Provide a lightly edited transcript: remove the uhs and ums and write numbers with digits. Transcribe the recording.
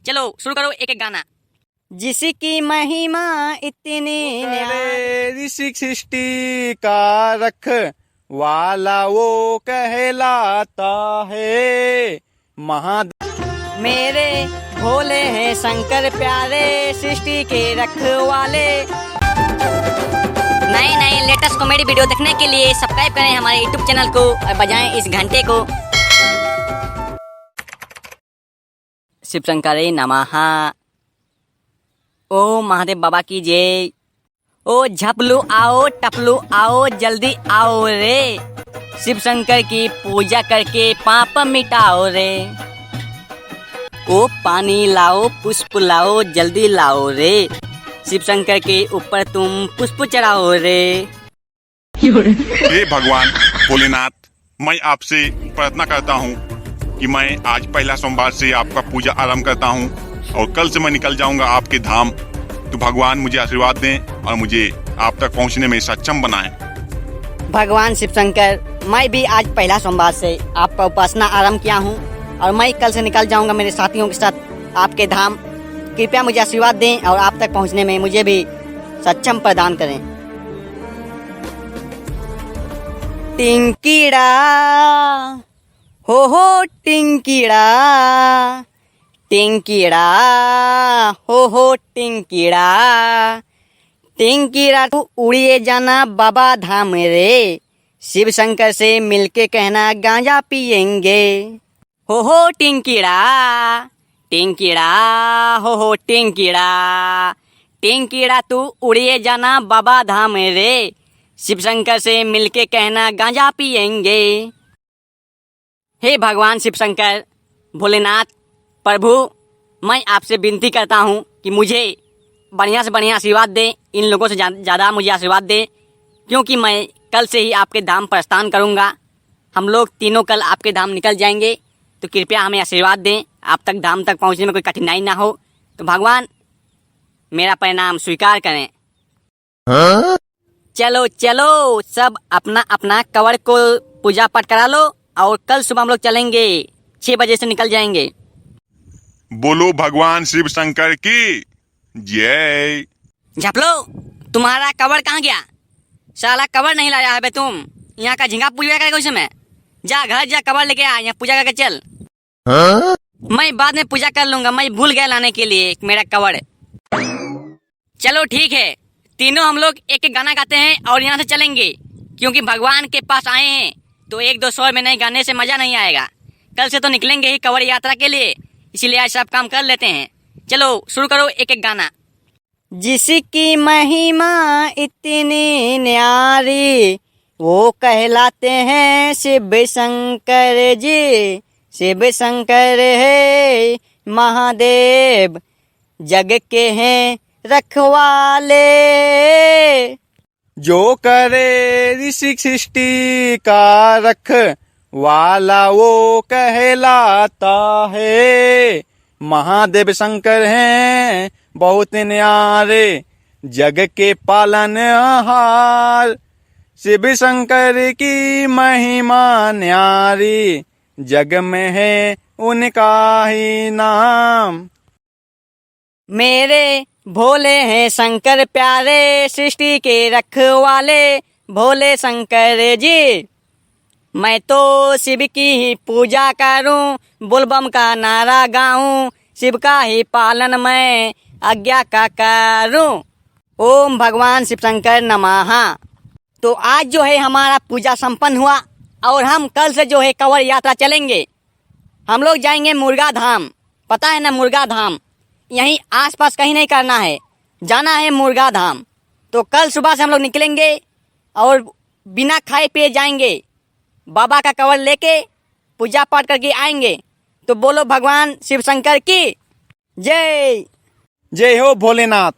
चलो शुरू करो एक एक गाना। जिसकी महिमा इतनी ऋषि सृष्टि का रख वाला वो कहलाता है महादेव। मेरे भोले हैं शंकर प्यारे, सृष्टि के रखवाले। नए नए लेटेस्ट कॉमेडी वीडियो देखने के लिए सब्सक्राइब करें हमारे यूट्यूब चैनल को और बजाएं इस घंटे को। शिव शंकरे नमः। ओ महादेव बाबा की जय। ओ झपलू आओ टपलू आओ जल्दी आओ रे, शिव शंकर की पूजा करके पाप मिटाओ रे। ओ पानी लाओ पुष्प लाओ जल्दी लाओ रे, शिव शंकर के ऊपर तुम पुष्प चढ़ाओ रे। हे भगवान भोलेनाथ, मैं आपसे प्रार्थना करता हूँ कि मैं आज पहला सोमवार से आपका पूजा आरंभ करता हूँ और कल से मैं निकल जाऊंगा आपके धाम। तो भगवान मुझे आशीर्वाद दें और मुझे आप तक पहुँचने में सक्षम बनाएं। भगवान शिव शंकर, मैं भी आज पहला सोमवार से आपका उपासना आरंभ किया हूँ और मैं कल से निकल जाऊंगा मेरे साथियों के साथ आपके धाम। कृपया मुझे आशीर्वाद दें और आप तक पहुंचने में मुझे भी सक्षम प्रदान करें। टिंकीड़ा हो टिंकीड़ा, टिंकीड़ा हो टिंकीड़ा, टिंकीड़ा तू उड़िए जाना बाबा धाम रे, शिव शंकर से मिलके कहना गांजा पियेंगे। हो टिंकीड़ा, टिंकीड़ा हो टिंकीड़ा, टिंकीड़ा तू उड़िए जाना बाबा धाम रे, शिव शंकर से मिलके कहना गांजा पियेंगे। हे भगवान शिव शंकर भोलेनाथ प्रभु, मैं आपसे विनती करता हूँ कि मुझे बढ़िया से बढ़िया आशीर्वाद दें, इन लोगों से ज़्यादा मुझे आशीर्वाद दें, क्योंकि मैं कल से ही आपके धाम प्रस्थान करूँगा। हम लोग तीनों कल आपके धाम निकल जाएंगे, तो कृपया हमें आशीर्वाद दें, आप तक धाम तक पहुँचने में कोई कठिनाई ना हो। तो भगवान मेरा परिणाम स्वीकार करें। चलो चलो सब अपना अपना कवर को पूजा पाठ करा लो और कल सुबह हम लोग चलेंगे, 6 बजे से निकल जाएंगे। बोलो भगवान शिव शंकर की जय। झपलो, तुम्हारा कवर कहाँ गया? साला कवर नहीं लाया है बे तुम। यहाँ का झिंगा पूजा करेगा उसे में? जा घर जा कवर लेके आ, यहाँ पूजा करके चल। मैं बाद में पूजा कर लूंगा, मैं भूल गया लाने के लिए मेरा कवर। चलो ठीक है, तीनों हम लोग एक एक गाना गाते हैं और यहाँ से चलेंगे, क्योंकि भगवान के पास आए हैं तो एक दो स्वर में नहीं गाने से मजा नहीं आएगा। कल से तो निकलेंगे ही कवर यात्रा के लिए, इसीलिए आज सब काम कर लेते हैं। चलो शुरू करो एक एक गाना। जिसकी महिमा इतनी न्यारी, वो कहलाते हैं शिव शंकर जी। शिव शंकर है महादेव, जग के हैं रखवाले। जो करे ऋषि सृष्टि का रख वाला वो कहलाता है महादेव। शंकर हैं बहुत न्यारे, जग के पालनहार। शिव शंकर की महिमा न्यारी, जग में है उनका ही नाम। मेरे भोले हैं शंकर प्यारे, सृष्टि के रखवाले भोले शंकर जी। मैं तो शिव की ही पूजा करूं, बुलबम का नारा गाऊं, शिव का ही पालन मैं आज्ञा का करूं। ओम भगवान शिव शंकर नमः। तो आज जो है हमारा पूजा संपन्न हुआ और हम कल से जो है कंवर यात्रा चलेंगे। हम लोग जाएंगे मुर्गा धाम, पता है ना मुर्गा धाम? यहीं आसपास कहीं नहीं करना है, जाना है मुर्गा धाम। तो कल सुबह से हम लोग निकलेंगे और बिना खाए पिए जाएंगे, बाबा का कवर लेके पूजा पाठ करके आएंगे। तो बोलो भगवान शिव शंकर की जय। जय हो भोलेनाथ।